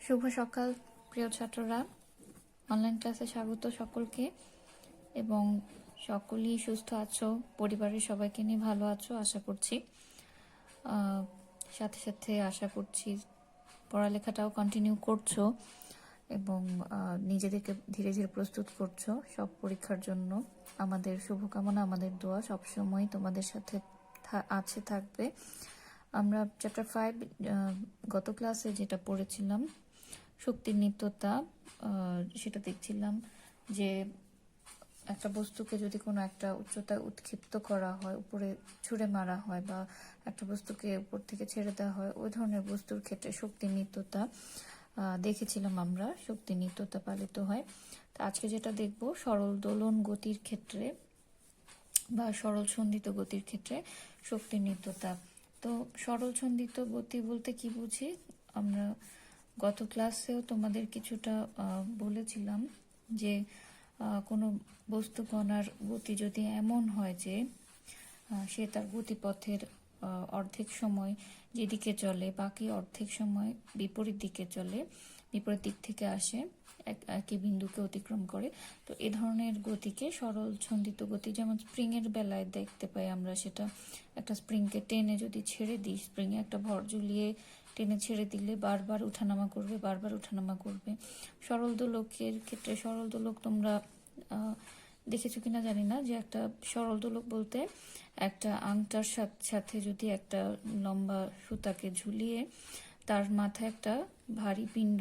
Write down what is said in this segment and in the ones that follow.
শুভ সকাল প্রিয় ছাত্ররা, অনলাইন ক্লাসে স্বাগত সকলকে। এবং সকলেই সুস্থ আছো, পরিবারের সবাইকে নিয়ে ভালো আছো আশা করছি। সাথে সাথে আশা করছি পড়ালেখাটাও কন্টিনিউ করছো এবং নিজেদেরকে ধীরে ধীরে প্রস্তুত করছো সব পরীক্ষার জন্য। আমাদের শুভকামনা, আমাদের দোয়া সবসময় তোমাদের সাথে আছে, থাকবে। আমরা চ্যাপ্টার 5 গত ক্লাসে যেটা পড়েছিলাম, শক্তির নিত্যতা, সেটা দেখছিলাম যে একটা বস্তুকে যদি কোনো একটা উচ্চতায় উৎক্ষিপ্ত করা হয়, উপরে ছুঁড়ে মারা হয়, বা একটা বস্তুকে উপর থেকে ছেড়ে দেওয়া হয়, ওই ধরনের বস্তুর ক্ষেত্রে শক্তির নিত্যতা দেখেছিলাম আমরা। শক্তির নিত্যতা পালিত হয়। তো আজকে যেটা দেখব, সরল দোলন গতির ক্ষেত্রে বা সরল সন্ধিত গতির ক্ষেত্রে শক্তির নিত্যতা। তো সরল সন্ধিত গতি বলতে কি বুঝি আমরা গত ক্লাসেও তোমাদের কিছুটা বলেছিলাম যে কোনো বস্তু কণার গতি যদি এমন হয় যে সে তার গতিপথের অর্ধেক সময় যেদিকে চলে, বাকি অর্ধেক সময় বিপরীত দিকে চলে, বিপরীত দিক থেকে আসে, একই বিন্দুকে অতিক্রম করে, তো এ ধরনের গতিকে সরল ছন্দিত গতি। যেমন স্প্রিংয়ের বেলায় দেখতে পাই আমরা, সেটা একটা স্প্রিংকে টেনে যদি ছেড়ে দিই, স্প্রিংয়ে একটা ভর ঝুলিয়ে টেনে ছেড়ে দিলে বারবার উঠানামা করবে, বারবার উঠানামা করবে। সরল দোলকের ক্ষেত্রে, সরল দোলক তোমরা দেখেছো কিনা জানি না, যে একটা সরল দোলক বলতে একটা আংটার সাথে যদি একটা লম্বা সুতাকে ঝুলিয়ে তার মাথায় একটা ভারী পিণ্ড,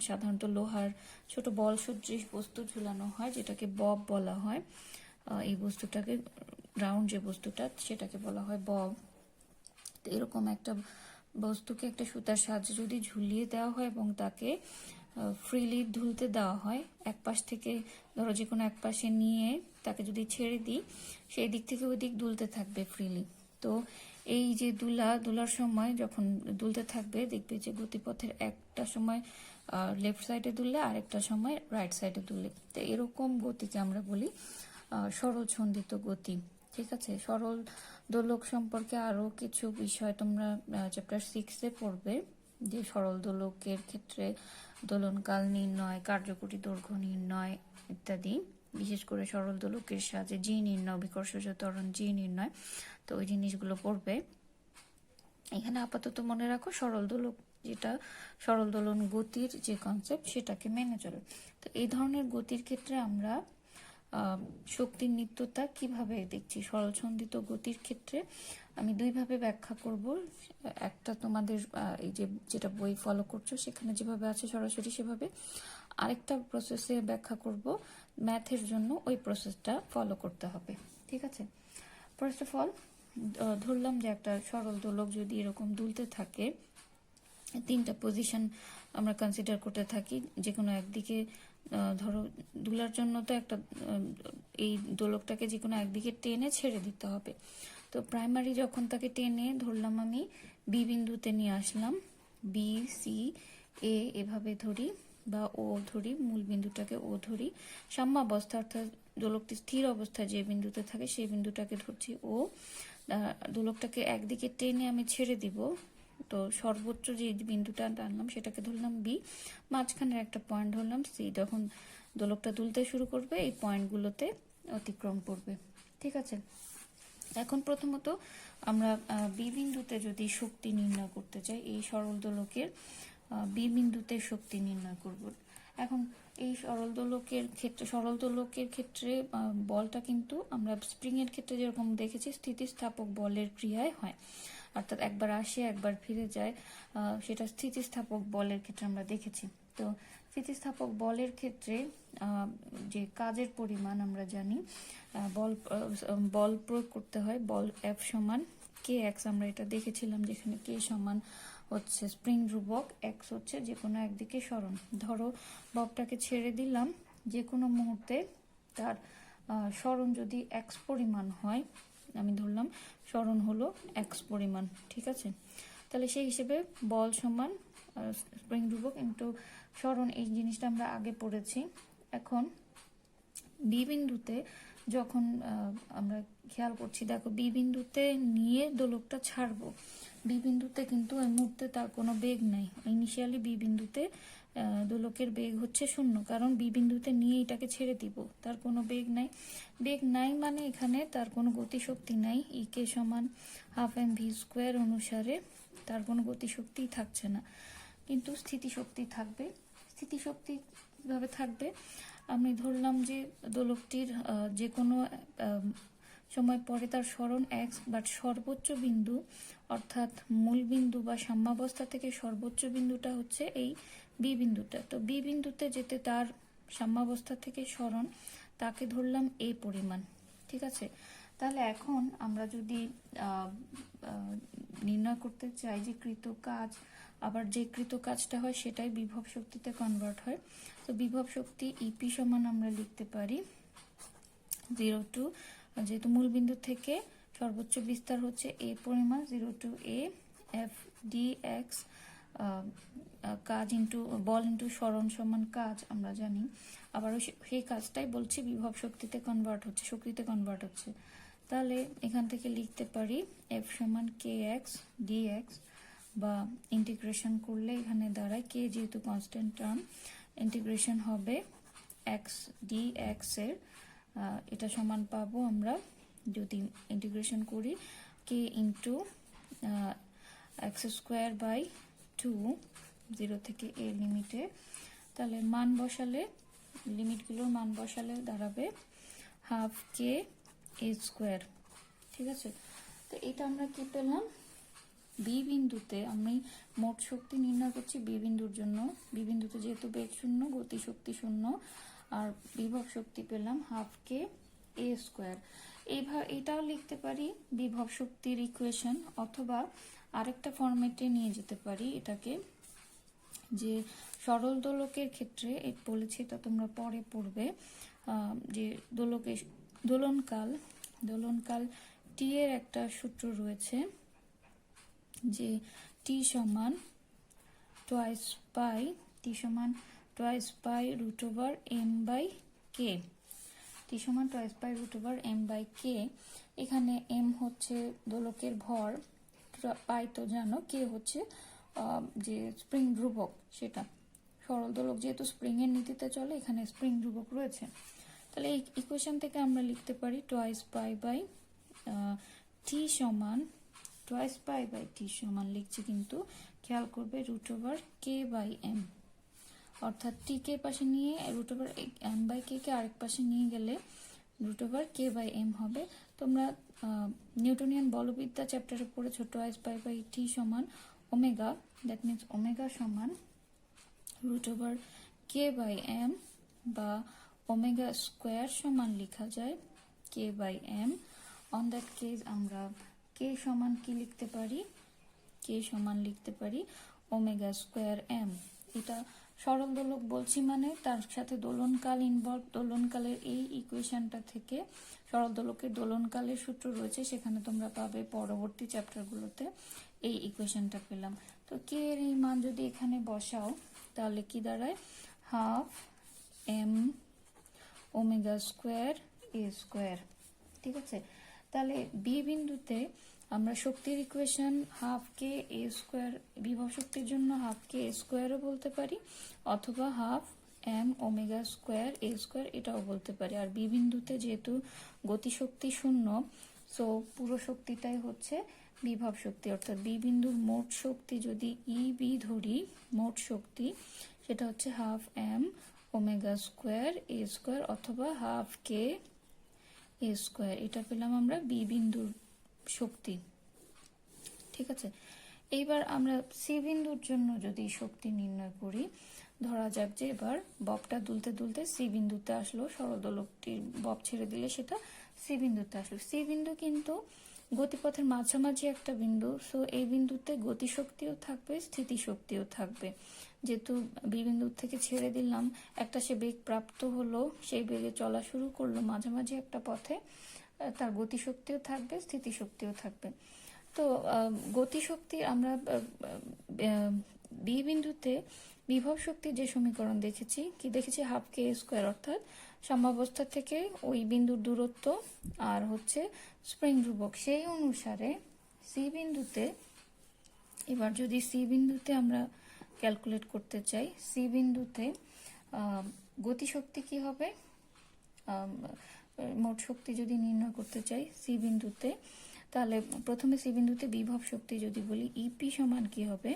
সাধারণত লোহার ছোট বল সদৃশ বস্তু ঝুলানো হয়, যেটাকে বব বলা হয়। এই বস্তুটাকে, রাউন্ড যে বস্তুটা, সেটাকে বলা হয় বব। তো এরকম একটা বস্তুকে একটা সুতার সাহায্যে যদি ঝুলিয়ে দেওয়া হয় এবং তাকে ফ্রিলি দুলতে দেওয়া হয়, এক পাশ থেকে ধরো যে কোনো এক পাশে নিয়ে তাকে যদি ছেড়ে দিই, সেই দিক থেকে ওই দিক দুলতে থাকবে ফ্রিলি। তো এই যে দুলার সময় যখন দুলতে থাকবে, দেখবে যে গতিপথের একটা সময় লেফট সাইডে দুললে, আরেকটা সময় রাইট সাইডে দুললে। তো এরকম গতিকে আমরা বলি সরল ছন্দিত গতি। ঠিক আছে, সরল দোলক সম্পর্কে আরো কিছু বিষয় তোমরা চ্যাপ্টার 6-এ পড়বে, যে সরল দোলকের ক্ষেত্রে দোলনকাল নির্ণয়, কার্যকরী দৈর্ঘ্য নির্ণয় ইত্যাদি। বিশেষ করে সরল দোলকের সাহায্যে জি নির্ণয়, বিকর্ষজ ত্বরণ জি নির্ণয়, তো ওই জিনিসগুলো পড়বে। এখানে আপাতত মনে রাখো সরল দোলক যেটা, সরল দোলন গতির যে কনসেপ্ট, সেটাকে মেনে চলো। তো এই ধরনের গতির ক্ষেত্রে আমরা শক্তির নিত্যতা কিভাবে দেখছি সরল ছন্দিত গতির ক্ষেত্রে, আমি দুইভাবে ব্যাখ্যা করব। একটা তোমাদের এই যে যেটা বই ফলো করছো সেখানে যেভাবে আছে সরাসরি সেভাবে, আরেকটা প্রসেসে ব্যাখ্যা করব, ম্যাথের জন্য ওই প্রসেসটা ফলো করতে হবে। ঠিক আছে, ফার্স্ট অফ অল ধরলাম যে একটা সরল দোলক যদি এরকম দুলতে থাকে, তিনটা পজিশন আমরা কনসিডার করতে থাকি। যে কোনো একদিকে ধরো দুলার জন্য তো একটা এই দোলকটাকে যে কোনো একদিকে টেনে ছেড়ে দিতে হবে। তো প্রাইমারি যখন তাকে টেনে ধরলাম, আমি বি বিন্দুতে নিয়ে আসলাম, বি সি এ এভাবে ধরি, বা ও ধরি, মূল বিন্দুটাকে ও ধরি, সাম্যাবস্থা অর্থাৎ দোলকটি স্থির অবস্থায় যে বিন্দুতে থাকে সেই বিন্দুটাকে ধরছি ও, দোলকটাকে একদিকে টেনে আমি ছেড়ে দিব, তো সর্বোচ্চ যে বিন্দুটা টানলাম সেটাকে ধরলাম বি, মাঝখানের একটা পয়েন্ট ধরলাম সি। যখন দোলকটা দুলতে শুরু করবে এই পয়েন্টগুলোতে অতিক্রম করবে। ঠিক আছে, এখন প্রথমত আমরা বি বিন্দুতে যদি শক্তি নির্ণয় করতে চাই, এই সরল দোলকের বি বিন্দুতে শক্তি নির্ণয় করব। এখন এই সরল দোলকের ক্ষেত্রে বলটা কিন্তু আমরা স্প্রিং এর ক্ষেত্রে যেরকম দেখেছি স্থিতিস্থাপক বলের ক্রিয়ায় হয়, অর্থাৎ একবার আসে একবার ফিরে যায়, সেটা স্থিতিস্থাপক বলের ক্ষেত্রে আমরা দেখেছি। তো স্থিতিস্থাপক বলের ক্ষেত্রে যে কাজের পরিমাণ আমরা জানি, বল প্রয়োগ করতে হয়, বল এফ সমান কে এক্স, আমরা এটা দেখেছিলাম, যেখানে কে সমান হচ্ছে স্প্রিং ধ্রুবক, এক্স হচ্ছে যে কোনো একদিকে সরণ। ধরো ববটাকে ছেড়ে দিলাম, যে কোনো মুহূর্তে তার সরণ যদি এক্স পরিমাণ হয়, আমি ধরলাম সরণ হলো এক্স পরিমাণ। ঠিক আছে, তাহলে সেই হিসেবে বল সমান স্প্রিং ধ্রুবক ইন্টু সরণ, এই জিনিসটা আমরা আগে পড়েছি। এখন বি বিন্দুতে যখন আমরা খেয়াল করছি, দেখো বি বিন্দুতে নিয়ে দোলকটা ছাড়বো, বি বিন্দুতে কিন্তু এই মুহূর্তে তার কোনো বেগ নাই। ইনিশিয়ালি বি বিন্দুতে দোলকের বেগ হচ্ছে 0, কারণ বি বিন্দুতে নিয়ে এটাকে ছেড়ে দিব, তার কোনো বেগ নাই। বেগ নাই মানে এখানে তার কোনো গতিশক্তি নাই। কে সমান ½ mv² অনুসারে তার কোনো গতিশক্তিই থাকছে না, কিন্তু স্থিতিশক্তি থাকবে। স্থিতিশক্তি কিভাবে থাকবে? আমি ধরলাম যে দোলকটির যে কোনো সময় পরে তার সরণ x, বাট সর্বোচ্চ বিন্দু অর্থাৎ মূল বিন্দু বা সাম্যাবস্থা থেকে সর্বোচ্চ বিন্দুটা হচ্ছে এই বি বিন্দুটা। তো বি বিন্দুতে যেতে তার সাম্যাবস্থা থেকে সরণ, তাকে ধরলাম এ পরিমাণ। ঠিক আছে, তাহলে এখন আমরা যদি নির্ণয় করতে চাই যে কৃত কাজ, আবার যে কৃত কাজটা হয় সেটাই বিভব শক্তিতে কনভার্ট হয়। তো বিভব শক্তি ইপি সমান আমরা লিখতে পারি 0 টু, যেহেতু মূল বিন্দু থেকে সর্বোচ্চ বিস্তার হচ্ছে এ পরিমাণ, 0 to A F D X, কাজ ইন্টু বল ইন্টু সরণ সমান কাজ আমরা জানি। আবারও সেই কাজটাই বলছি বিভব শক্তিতে কনভার্ট হচ্ছে, শক্তিতে কনভার্ট হচ্ছে। তাহলে এখান থেকে লিখতে পারি এফ সমান কে এক্স ডি এক্স, বা ইন্টিগ্রেশন করলে এখানে দাঁড়ায় কে যেহেতু কনস্ট্যান্ট টার্ম, ইন্টিগ্রেশন হবে এক্স ডি এক্স এর, এটা সমান পাবো আমরা যদি ইন্টিগ্রেশন করি কে ইন্টু x²/2 0 থেকে এ লিমিটে। তাহলে মান বসালে, লিমিটগুলোর মান বসালে দাঁড়াবে ½ k² ঠিক আছে। তো এটা আমরা কি পেলাম? বি বিন্দুতে আমি মোট শক্তি নির্ণয় করছি বি বিন্দুর জন্য। বি বিন্দুতে যেহেতু বেগ 0, গতি শক্তি 0, আর বিভব শক্তি পেলাম ½ k²। এটাও লিখতে পারি বিভব শক্তির ইকুয়েশন, অথবা আরেকটা ফরম্যাটে নিয়ে যেতে পারি এটাকে, যে সরল দোলকের ক্ষেত্রে বলেছি, এটা তোমরা পরে পড়বে, যে দোলকের দোলনকাল টি এর একটা সূত্র রয়েছে, যে টি সমান টোয়াইস পাই √m/k, টি সমান টোয়াইস পাই √m/k। এখানে m হচ্ছে দোলকের ভর, পাই তো জানো, কে হচ্ছে যে স্প্রিং ধ্রুবক, সেটা সরল দোলক যেহেতু স্প্রিং এর নীতিতে চলে, এখানে স্প্রিং ধ্রুবক রয়েছে। তাহলে এই ইকুয়েশন থেকে আমরা লিখতে পারি টোয়াইস পাই বাই টি সমান, টোয়াইস পাই বাই টি সমান লিখছি, কিন্তু খেয়াল করবে √k/m, অর্থাৎ টি কে পাশে নিয়ে √m/k কে আরেক পাশে নিয়ে গেলে √k/m হবে। তোমরা নিউটনিয়ান বলবিদ্যা চ্যাপ্টারে পড়েছো টোয়াইস পাই বাই টি সমান ওমেগা, দ্যাট মিনস ওমেগা সমান √k/m, বা ওমেগা স্কোয়ার সমান লেখা যায় k/m। অন দ্যাট কেস আমরা কে সমান কি লিখতে পারি? কে সমান লিখতে পারি ω²m। এটা সরল দোলক বলছি মানে তার সাথে দোলনকাল ইনভলভ। দোলনকালের এই ইকুয়েশনটা থেকে সরল দোলকের দোলনকালের সূত্র রয়েছে, সেখানে তোমরা পাবে পরবর্তী চ্যাপ্টারগুলোতে। এই ইকুয়েশনটা পেলাম। তো কে এর এই মান যদি এখানে বসাও, তাহলে কি দাঁড়ায়? ½ m² ঠিক আছে। তাহলে বি বিন্দুতে আমরা শক্তির ইকুয়েশন ½ বিভব শক্তির জন্য ½ বলতে পারি, অথবা ½ এটাও বলতে পারি। আর বি বিন্দুতে যেহেতু গতিশক্তি 0, সো পুরো শক্তিটাই হচ্ছে বিভব শক্তি, অর্থাৎ বি বিন্দুর মোট শক্তি যদি ইবি ধরি, মোট শক্তি সেটা হচ্ছে ½ m² অথবা ½ k²। এটা পেলাম আমরা বি বিন্দুর শক্তি। ঠিক আছে, এইবার আমরা সি বিন্দুর জন্য যদি শক্তি নির্ণয় করি, ধরা যাক যে এবার ববটা দুলতে দুলতে সি বিন্দুতে আসলো, সরল দোলকটির বব ছেড়ে দিলে সেটা সি বিন্দুতে আসলো। সি বিন্দু কিন্তু গতিপথের মাঝামাঝি একটা বিন্দু, সো এই বিন্দুতে গতিশক্তিও থাকবে, স্থিতিশক্তিও থাকবে। যেহেতু বি বিন্দু থেকে ছেড়ে দিলাম, একটা সে বেগ প্রাপ্ত হলো, সেই বেগে চলা শুরু করলো মাঝামাঝি একটা পথে, তার গতিশক্তিও থাকবে, স্থিতিশক্তিও থাকবে। তো গতিশক্তি আমরা বি বিন্দুতে বিভব শক্তির যে সমীকরণ দেখেছি, কি দেখেছি? ½ k², অর্থাৎ সাম্যাবস্থা থেকে ওই বিন্দুর দূরত্ব আর হচ্ছে স্প্রিং ধ্রুবক। সেই অনুসারে সি বিন্দুতে এবার যদি সি বিন্দুতে আমরা ক্যালকুলেট করতে চাই, সি বিন্দুতে গতিশক্তি কি হবে, মোট শক্তি যদি নির্ণয় করতে চাই সি বিন্দুতে, তাহলে প্রথমে সি বিন্দুতে বিভব শক্তি যদি বলি ইপি সমান কি হবে,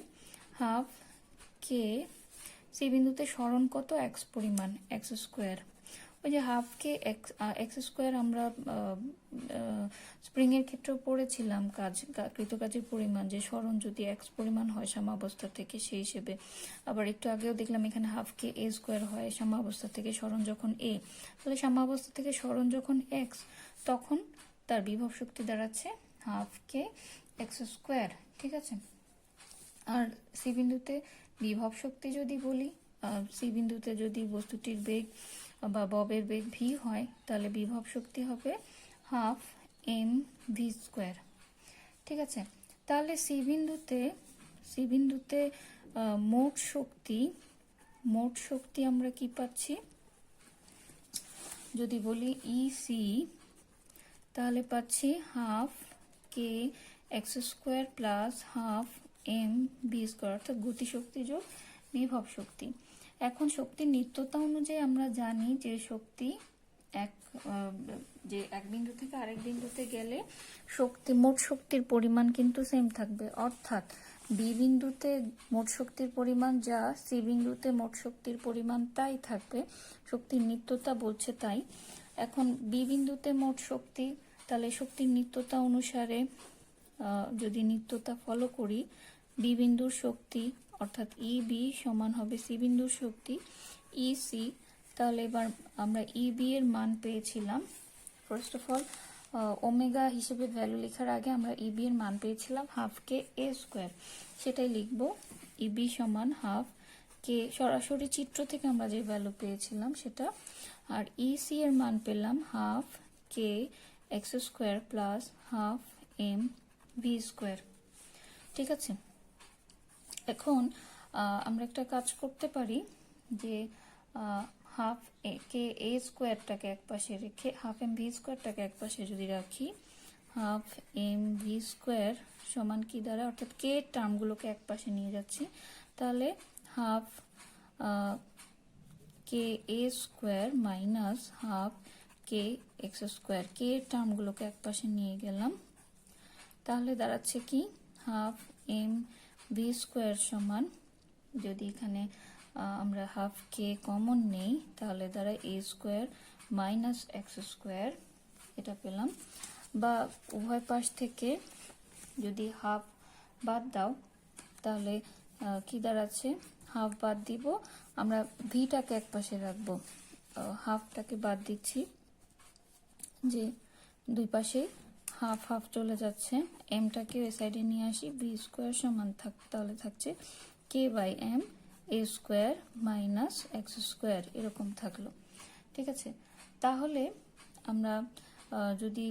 হাফ কে, সি বিন্দুতে সরণ কত, এক্স পরিমাণ, এক্স স্কোয়ার, ওই যে হাফ কে এক্স স্কোয়ার আমরা স্প্রিং এর ক্ষেত্রেও পড়েছিলাম, কৃতকাজের পরিমাণ, যে সরণ যদি এক্স পরিমাণ হয় সাম্যাবস্থা থেকে সেই হিসেবে। আবার একটু আগেও দেখলাম এখানে হাফ কে এ স্কোয়ার হয় সাম্যাবস্থা থেকে সরণ যখন এ, তাহলে সাম্যাবস্থা থেকে সরণ যখন এক্স, তখন তার বিভব শক্তি দাঁড়াচ্ছে হাফ কে এক্স স্কোয়ার। ঠিক আছে, আর সি বিন্দুতে বিভব শক্তি যদি বলি, সি বিন্দুতে যদি বস্তুটির বেগ বা ববের বেগ ভি হয়, তাহলে বিভব শক্তি হবে হাফ এম ভি স্কোয়ার। ঠিক আছে, তাহলে সি বিন্দুতে মোট শক্তি আমরা কি পাচ্ছি, যদি বলি ইসি, তাহলে পাচ্ছি half K X square plus half M V square, অর্থাৎ গতিশক্তি যোগ বিভব শক্তি। এখন শক্তির নিত্যতা অনুযায়ী আমরা জানি যে শক্তি এক বিন্দু থেকে আরেক বিন্দুতে গেলে মোট শক্তির পরিমাণ কিন্তু সেম থাকবে, অর্থাৎ বি বিন্দুতে মোট শক্তির পরিমাণ যা সি বিন্দুতে মোট শক্তির পরিমাণ তাই থাকবে, শক্তির নিত্যতা বলছে তাই। এখন বি বিন্দুতে মোট শক্তি, তাহলে শক্তির নিত্যতা অনুসারে যদি নিত্যতা ফলো করি, বি বিন্দুর শক্তি অর্থাৎ ই বি সমান হবে সি বিন্দুর শক্তি ই সি। তাহলে এবার আমরা ই বি এর মান পেয়েছিলাম, ফার্স্ট অফ অল ওমেগা হিসেবে ভ্যালু লেখার আগে আমরা ই বি এর মান পেয়েছিলাম হাফ কে এ স্কোয়ার, সেটাই লিখবো ই বি সমান হাফ কে, সরাসরি চিত্র থেকে আমরা যে ভ্যালু পেয়েছিলাম সেটা, আর ই সি এর মান পেলাম half K X square plus half M V square. ঠিক আছে, এখন আমরা একটা কাজ করতে পারি যে হাফ কে এ স্কোয়ারটাকে এক পাশে রেখে হাফ এম ভি স্কোয়ারটাকে এক পাশে যদি রাখি, হাফ এম ভি স্কোয়ার সমান কি দ্বারা, অর্থাৎ কে টার্মগুলোকে এক পাশে নিয়ে যাচ্ছি, তাহলে হাফ কে এ square minus half K X square, কে টার্মগুলোকে এক পাশে নিয়ে গেলাম, তাহলে দাঁড়াচ্ছে কি হাফ এম ভি স্কোয়ার সমান, যদি এখানে আমরা হাফ কে কমন নেই তাহলে দ্বারা এ স্কোয়ার মাইনাস এক্স স্কোয়ার, এটা পেলাম। বা উভয় পাশ থেকে যদি হাফ বাদ দাও তাহলে কি দাঁড়াচ্ছে, হাফ বাদ দিব, আমরা ভিটাকে এক পাশে রাখবো, হাফটাকে বাদ দিচ্ছি, যে দুই পাশে হাফ হাফ চলে যাচ্ছে, এমটাকে ওই সাইডে নিয়ে আসি, বি স্কোয়ার সমান তাহলে থাকছে K by M A square minus X square, এরকম থাকলো। ঠিক আছে, তাহলে আমরা যদি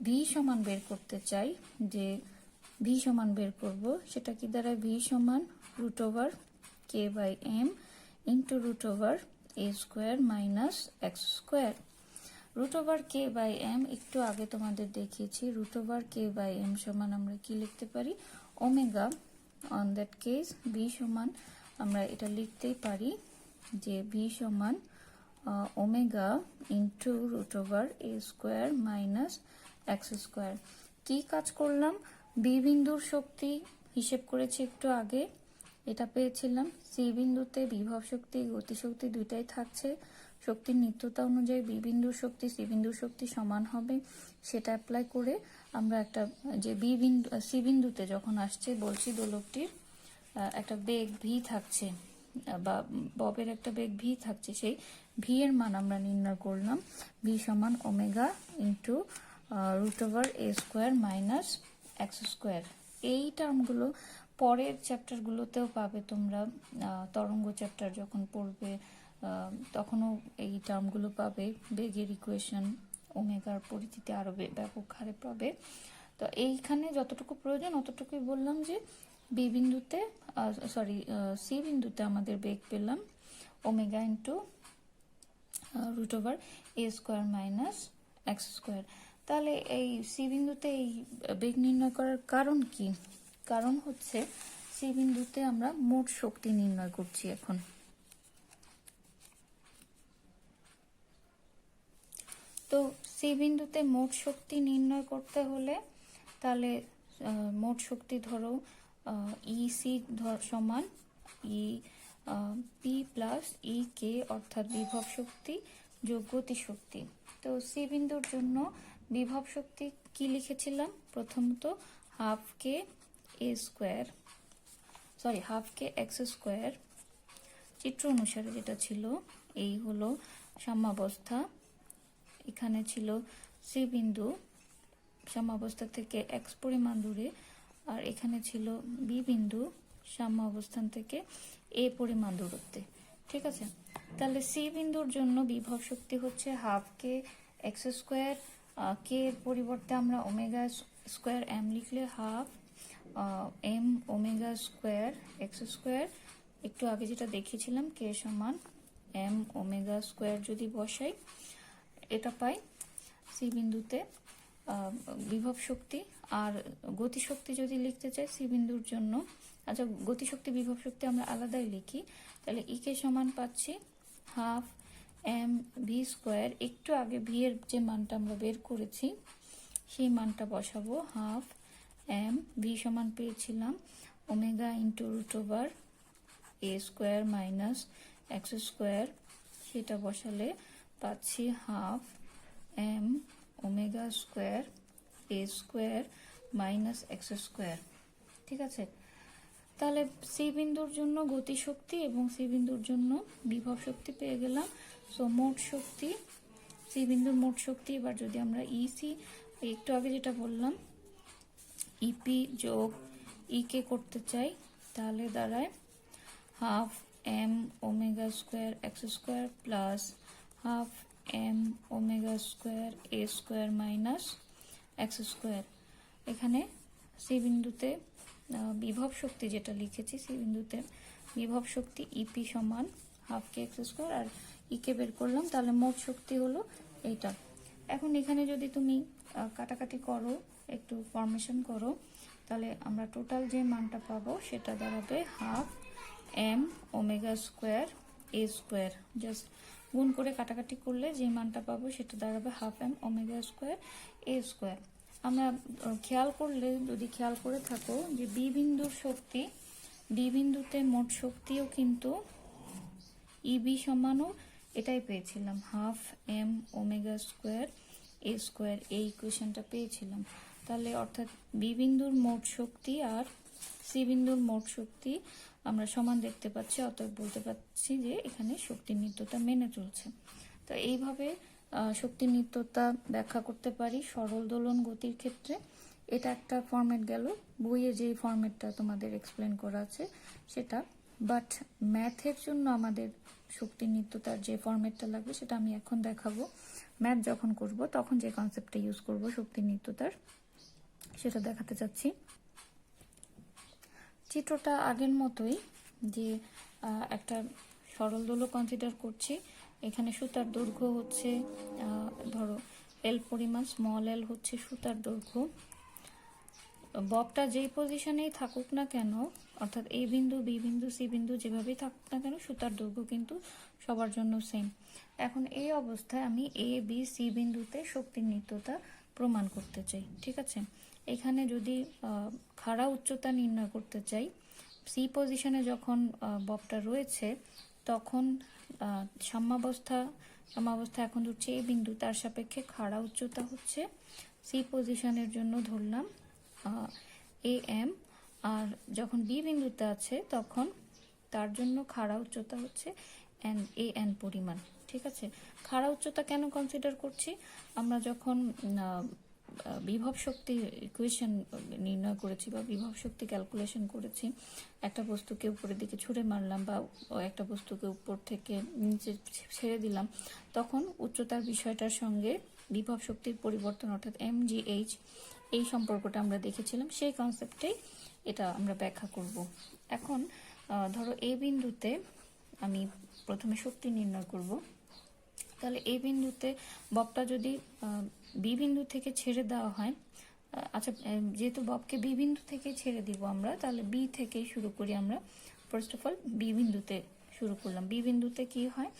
ভি সমান বের করতে চাই, যে ভি সমান বের করব, সেটা কি দ্বারা, ভি সমান root over K by M into root over A square minus X square. Root over K by M একটু আগে তোমাদের দেখিয়েছি, root over K by M সমান আমরা কি লিখতে পারি, omega, on that case V সমান আমরা এটা লিখতেই পারি যে ভি সমান omega into root over A square minus X square. কি কাজ করলাম, বি বিন্দুর শক্তি হিসেব করেছি একটু আগে, এটা পেয়েছিলাম, সি বিন্দুতে বিভব শক্তি গতিশক্তি দুইটাই থাকছে, শক্তির নিত্যতা অনুযায়ী বি বিন্দুর শক্তি সি বিন্দুর শক্তি সমান হবে, সেটা অ্যাপ্লাই করে আমরা একটা, যে বি বিন্দু সি বিন্দুতে যখন আসছে বলছি দোলকটির একটা বেগ ভি থাকছে বা ববের একটা বেগ ভি থাকছে, সেই ভি এর মান আমরা নির্ণয় করলাম, ভি সমান omega into root over A square minus X square. এই টার্মগুলো পরের চ্যাপ্টারগুলোতেও পাবে তোমরা, তরঙ্গ চ্যাপ্টার যখন পড়বে তখনও এই টার্মগুলো পাবে, বেগের ইকুয়েশন ওমেগার পরিচিতি আরো ব্যাপক হারে পাবে। তো এইখানে যতটুকু প্রয়োজন অতটুকুই বললাম, যে বি বিন্দুতে সি বিন্দুতে আমাদের বেগ পেলাম omega into root over A square minus X square. তাহলে এই সি বিন্দুতে এই বেগ নির্ণয় করার কারণ কি, কারণ হচ্ছে সি বিন্দুতে আমরা মোট শক্তি নির্ণয় করছি এখন। তো সি বিন্দুতে মোট শক্তি নির্ণয় করতে হলে তাহলে মোট শক্তি ধরো ইসি সমান ই পি প্লাস ই কে, অর্থাৎ বিভব শক্তি যোগ গতি শক্তি। তো সি বিন্দুর জন্য বিভব শক্তি কি লিখেছিলাম? প্রথমত হাফ কে এক্স স্কোয়ার, চিত্র অনুসারে যেটা ছিল এই হলো সাম্যাবস্থা। এখানে ছিল সি বিন্দু সাম্যাবস্থা থেকে এক্স পরিমাণ দূরে, আর এখানে ছিল বি বিন্দু সাম্য অবস্থান থেকে এ পরিমাণ দূরত্বে। ঠিক আছে, তাহলে সি বিন্দুর জন্য বিভব শক্তি হচ্ছে half K X square, K এর পরিবর্তে আমরা ওমেগা স্কোয়ার এম লিখলে half M omega square X square. একটু আগে যেটা দেখিয়েছিলাম কে সমান এম ওমেগা স্কোয়ার যদি বসাই এটা পাই সি বিন্দুতে বিভব শক্তি। আর গতিশক্তি যদি লিখতে চাই সি বিন্দুর জন্য, আচ্ছা গতিশক্তি বিভব শক্তি আমরা আলাদাই লিখি, তাহলে ই কে সমান পাচ্ছি হাফ এম ভি স্কোয়ার। একটু আগে ভি এর যে মানটা আমরা বের করেছি সেই মানটা বসাবো, হাফ এম ভি সমান পেয়েছিলাম omega into root over A square minus X square, সেটা বসালে পাচ্ছি half M omega square A square minus X square. ঠিক আছে, তাহলে সি বিন্দুর জন্য গতিশক্তি এবং সি বিন্দুর জন্য বিভব শক্তি পেয়ে গেলাম। সো মোট শক্তি, সি বিন্দুর মোট শক্তি এবার যদি আমরা ইসি একটু আগে যেটা বললাম ইপি যোগ ইকে করতে চাই তাহলে দাঁড়ায় half M omega square X square plus half M omega square A square minus X square. এখানে সি বিন্দুতে বিভব শক্তি যেটা লিখেছি, সি বিন্দুতে বিভব শক্তি ইপি সমান হাফ কে এক্স স্কোয়ার, আর ইকে বের করলাম, তাহলে মোট শক্তি হলো এইটা। এখন এখানে যদি তুমি কাটাকাটি করো, একটু ফরমেশন করো, তাহলে আমরা টোটাল যে মানটা পাবো সেটা দাঁড়াবে half M omega square A square. Just গুণ করে কাটাকাটি করলে যে মানটা পাবো সেটা দাঁড়াবে half M omega square A square. আমরা খেয়াল করলে, যদি খেয়াল করে থাকো যে বি বিন্দুর শক্তি, বি বিন্দুতে মোট শক্তিও কিন্তু ইবি সমানও এটাই পেয়েছিলাম, half M omega square A square, এই ইকুয়েশনটা পেয়েছিলাম। তাহলে অর্থাৎ বি বিন্দুর মোট শক্তি আর সি বিন্দুর মোট শক্তি আমরা সমান দেখতে পাচ্ছি, অতএব বলতে পারছি যে এখানে শক্তির নিত্যতা মেনে চলছে। তো এইভাবে শক্তির নিত্যতা ব্যাখ্যা করতে পারি সরল দোলন গতির ক্ষেত্রে। এটা একটা ফরম্যাট গেল, বইয়ে যে ফরম্যাটটা তোমাদের এক্সপ্লেন করা আছে সেটা, বাট ম্যাথের জন্য আমাদের শক্তির নিত্যতার যে ফরম্যাটটা লাগবে সেটা আমি এখন দেখাবো। ম্যাথ যখন করব তখন যে কনসেপ্টটা ইউজ করব শক্তির নিত্যতার সেটা দেখাতে চাচ্ছি। চিত্রটা আগের মতোই, যে একটা সরল দোলক কনসিডার করছি। এখানে সুতার দৈর্ঘ্য হচ্ছে ধরো এল পরিমাণ, স্মল এল হচ্ছে সুতার দৈর্ঘ্য। ববটা যেই পজিশনেই থাকুক না কেন, অর্থাৎ এ বিন্দু বি বিন্দু সি বিন্দু যেভাবেই থাকুক না কেন, সুতার দৈর্ঘ্য কিন্তু সবার জন্য সেম। এখন এই অবস্থায় আমি এ বি সি বিন্দুতে শক্তির নিত্যতা প্রমাণ করতে চাই। ঠিক আছে, এখানে যদি খাড়া উচ্চতা নির্ণয় করতে চাই, সি পজিশনে যখন ববটা রয়েছে তখন সাম্যাবস্থা এখন ধরছে এই বিন্দু, তার সাপেক্ষে খাড়া উচ্চতা হচ্ছে সি পজিশনের জন্য ধরলাম এ এম, আর যখন বি বিন্দুতে আছে তখন তার জন্য খাড়া উচ্চতা হচ্ছে এন পরিমাণ। ঠিক আছে, খাড়া উচ্চতা কেন কনসিডার করছি? আমরা যখন বিভব শক্তি ইকুয়েশন নির্ণয় করেছি বা বিভব শক্তি ক্যালকুলেশন করেছি, একটা বস্তুকে উপরের দিকে ছুঁড়ে মারলাম বা একটা বস্তুকে উপর থেকে নিচে ছেড়ে দিলাম, তখন উচ্চতার বিষয়টার সঙ্গে বিভব শক্তির পরিবর্তন অর্থাৎ mgh এই সম্পর্কটা আমরা দেখেছিলাম। সেই কনসেপ্টেই এটা আমরা ব্যাখ্যা করব। এখন ধরো এই বিন্দুতে আমি প্রথমে শক্তি নির্ণয় করব। তাহলে এই বিন্দুতে ববটা যদি বি বিন্দু থেকে ছেড়ে দেওয়া হয় আচ্ছা, যেহেতু ববকে বি বিন্দু থেকে ছেড়ে দিব আমরা, তাহলে বি থেকেই শুরু করি আমরা। ফার্স্ট অফ অল বি বিন্দুতে শুরু করলাম। বি বিন্দুতে কি হয়,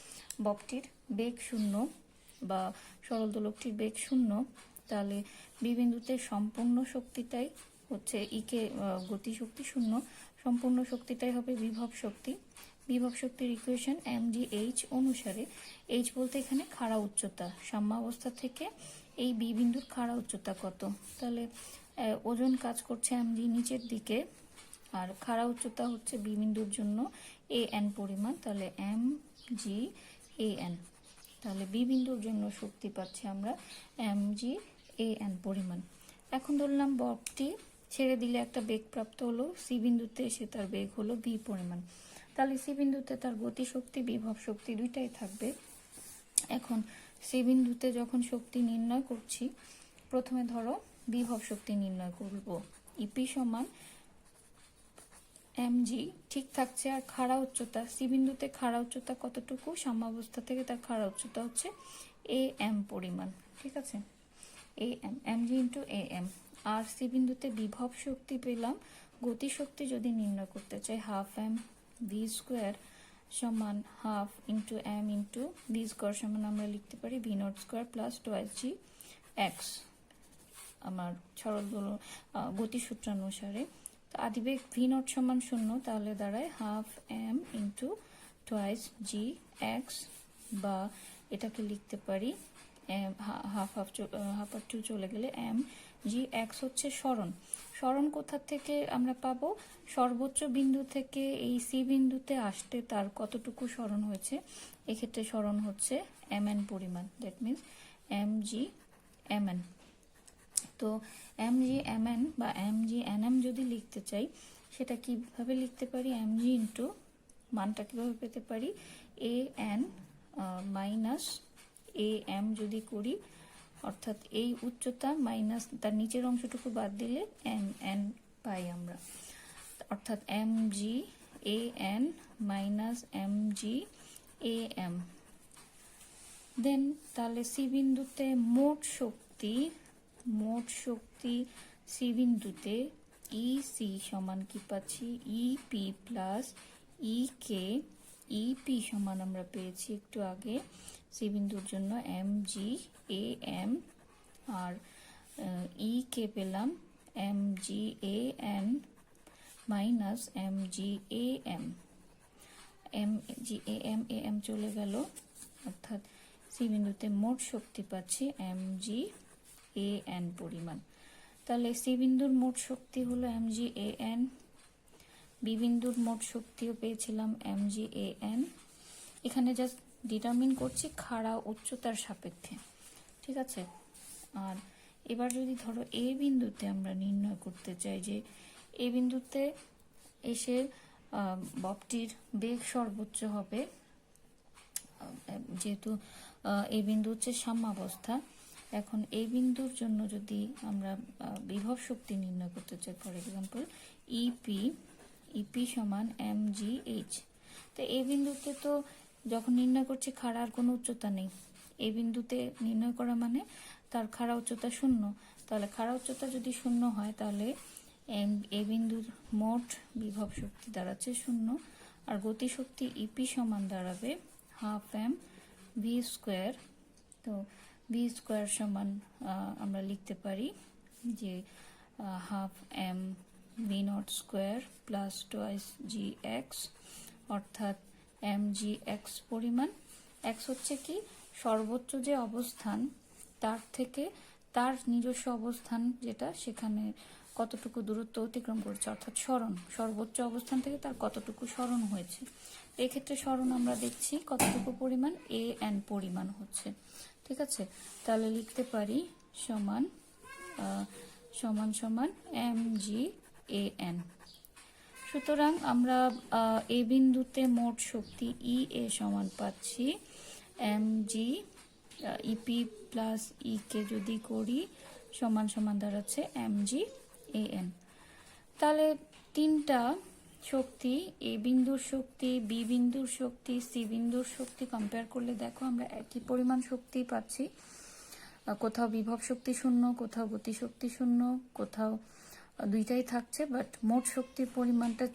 ববটির বেগ শূন্য বা সরল দোলকটির বেগ শূন্য, তাহলে বি বিন্দুতে সম্পূর্ণ শক্তিটাই হচ্ছে ইকে গতিশক্তি শূন্য, সম্পূর্ণ শক্তিটাই হবে বিভব শক্তি। বিভব শক্তির ইকুয়েশন এম জি এইচ অনুসারে, এইচ বলতে এখানে খাড়া উচ্চতা, সাম্যাবস্থা থেকে এই বি বিন্দুর খাড়া উচ্চতা কত, তাহলে ওজন কাজ করছে এম জি নিচের দিকে, আর খাড়া উচ্চতা হচ্ছে বি বিন্দুর জন্য এ এন পরিমাণ, তাহলে এম জি এ এন। তাহলে বি বিন্দুর জন্য শক্তি পাচ্ছি আমরা এম জি এ এন পরিমাণ। এখন ধরলাম ববটি ছেড়ে দিলে একটা বেগ প্রাপ্ত হলো, সি বিন্দুতে এসে তার বেগ হলো বি পরিমাণ, তাহলে সি বিন্দুতে তার গতিশক্তি বিভব শক্তি দুইটাই থাকবে। এখন সি বিন্দুতে যখন শক্তি নির্ণয় করছি, প্রথমে ধরো বিভব শক্তি নির্ণয় করব, ইপি সমান এম জি ঠিক থাকছে, আর খাড়া উচ্চতা সি বিন্দুতে খাড়া উচ্চতা কতটুকু, সাম্যাবস্থা থেকে তার খাড়া উচ্চতা হচ্ছে এ এম পরিমাণ, ঠিক আছে, A M, M G into A M. আর সি বিন্দুতে বিভব শক্তি পেলাম, গতিশক্তি যদি নির্ণয় করতে চাই হাফ এম ভি স্কোয়ার সমান half into M into V square সমান আমরা লিখতে পারি V not square plus twice G X, আমার সরল গতিসূত্রানুসারে। তো আদিবেগ ভি নট সমান শূন্য, তাহলে দাঁড়ায় half M into twice G x, বা এটাকে লিখতে পারি হাফ হাফ হাফ আর টু চলে গেলে এম জি এক্স হচ্ছে সরণ। সরণ কোথা থেকে আমরা পাবো, সর্বোচ্চ বিন্দু থেকে এই সি বিন্দুতে আসতে তার কতটুকু সরণ হয়েছে, এক্ষেত্রে সরণ হচ্ছে এম এন পরিমাণ, that means M G M N. তো এম জি এম এন বা এম জি এন এম যদি লিখতে চাই, সেটা কিভাবে লিখতে পারি, এম জি ইন্টু মানটা কীভাবে পেতে পারি, A N minus A M যদি করি, অর্থাৎ এই উচ্চতা মাইনাস তার নিচের অংশটুকু বাদ দিলে এম এন পাই আমরা, অর্থাৎ M G A N minus M G A M. Then তাহলে সি বিন্দুতে মোট শক্তি সি বিন্দুতে ই সি সমান কি পাচ্ছি, ই পি প্লাস ই কে। ই পি সমান আমরা পেয়েছি একটু আগে সি বিন্দুর জন্য M G A M, R E কে পেলাম M G A N minus M G A M. M G A M চলে গেল, অর্থাৎ সি বিন্দুতে মোট শক্তি পাচ্ছি এম জি এ এন পরিমাণ। তাহলে সি বিন্দুর মোট শক্তি হলো M G A N, B বিন্দুর মোট শক্তিও পেয়েছিলাম এম জি এ এন। এখানে জাস্ট ডিটারমিন করছি খাড়া উচ্চতার সাপেক্ষে, ঠিক আছে। আর এবার যদি ধরো এ বিন্দুতে আমরা নির্ণয় করতে চাই যে এ বিন্দুতে এসে ববটির বেগ সর্বোচ্চ হবে, যেহেতু এই বিন্দু হচ্ছে সাম্যাবস্থা। এখন এই বিন্দুর জন্য যদি আমরা বিভব শক্তি নির্ণয় করতে চাই, ফর এক্সাম্পল ইপি সমান এম জি এইচ, তো এই বিন্দুতে তো যখন নির্ণয় করছি খাড়ার কোনো উচ্চতা নেই, এই বিন্দুতে নির্ণয় করা মানে তার খাড়া উচ্চতা শূন্য, তাহলে খাড়া উচ্চতা যদি শূন্য হয়, তাহলে এই বিন্দুর মোট বিভব শক্তি দাঁড়াচ্ছে শূন্য, আর গতিশক্তি ইপি সমান দাঁড়াবে হাফ এম ভি স্কোয়ার। তো ভি স্কোয়ার সমান আমরা লিখতে পারি যে half M V not square plus twice G X, অর্থাৎ এম জি এক্স পরিমাণ। এক্স হচ্ছে কি সর্বোচ্চ যে অবস্থান তার থেকে তার নিজস্ব অবস্থান যেটা, সেখানে কতটুকু দূরত্ব অতিক্রম করেছে, অর্থাৎ সরণ, সর্বোচ্চ অবস্থান থেকে তার কতটুকু সরণ হয়েছে। এক্ষেত্রে সরণ আমরা দেখছি কতটুকু পরিমাণ, এ এন পরিমাণ হচ্ছে, ঠিক আছে। তাহলে লিখতে পারি সমান সমান সমান এম জি এ এন। সুতরাং আমরা এ বিন্দুতে মোট শক্তি ই এ সমান পাচ্ছি M G E P plus E কে যদি করি সমান সমান দাঁড়াচ্ছে এম জি এ এন। তাহলে তিনটা শক্তি, এ বিন্দুর শক্তি, বি বিন্দুর শক্তি, সি বিন্দুর শক্তি কম্পেয়ার করলে দেখো আমরা একই পরিমাণ শক্তি পাচ্ছি। কোথাও বিভব শক্তি শূন্য, কোথাও গতিশক্তি শূন্য, কোথাও দুইটাই থাকছে, বাট মোট শক্তির পরিমাণটা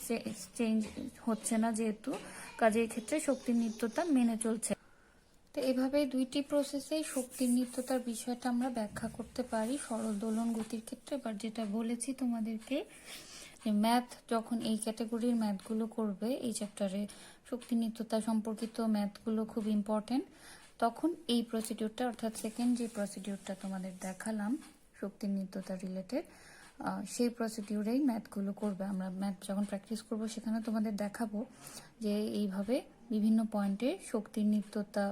চেঞ্জ হচ্ছে না, যেহেতু কাজের ক্ষেত্রে শক্তির নিত্যতা মেনে চলছে। তো এভাবেই দুইটি প্রসেসেই শক্তির নিত্যতার বিষয়টা আমরা ব্যাখ্যা করতে পারি সরল দোলন গতির ক্ষেত্রে। এবার যেটা বলেছি তোমাদেরকে, যে ম্যাথ যখন এই ক্যাটাগরির ম্যাথগুলো করবে, এই চ্যাপ্টারে শক্তি নিত্যতা সম্পর্কিত ম্যাথগুলো খুব ইম্পর্টেন্ট, তখন এই প্রসিডিউরটা, অর্থাৎ সেকেন্ড যে প্রসিডিউরটা তোমাদের দেখালাম শক্তির নিত্যতা রিলেটেড, সেই প্রসিডিউরেই ম্যাথগুলো করবে। আমরা ম্যাথ যখন প্র্যাকটিস করব সেখানে তোমাদের দেখাবো যে এইভাবে বিভিন্ন পয়েন্টে শক্তির নিত্যতা,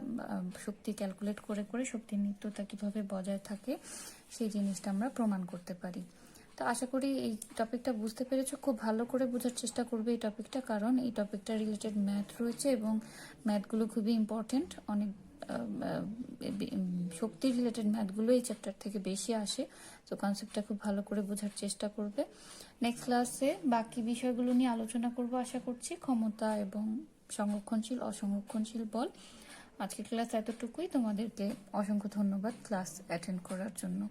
শক্তি ক্যালকুলেট করে করে শক্তির নিত্যতা কিভাবে বজায় থাকে সেই জিনিসটা আমরা প্রমাণ করতে পারি। তো আশা করি এই টপিকটা বুঝতে পেরেছো। খুব ভালো করে বোঝার চেষ্টা করবে এই টপিকটা, কারণ এই টপিকটা রিলেটেড ম্যাথ রয়েছে এবং ম্যাথগুলো খুবই ইম্পর্টেন্ট। অনেক শক্তি রিলেটেড ম্যাথগুলো এই চ্যাপ্টার থেকে বেশি আসে, তো কনসেপ্টটা খুব ভালো করে বোঝার চেষ্টা করবে। নেক্সট ক্লাসে বাকি বিষয়গুলো নিয়ে আলোচনা করব আশা করছি, ক্ষমতা এবং সংরক্ষণশীল অসংরক্ষণশীল বল। আজকের ক্লাস এতটুকুই। তোমাদেরকে অসংখ্য ধন্যবাদ ক্লাস অ্যাটেন্ড করার জন্য।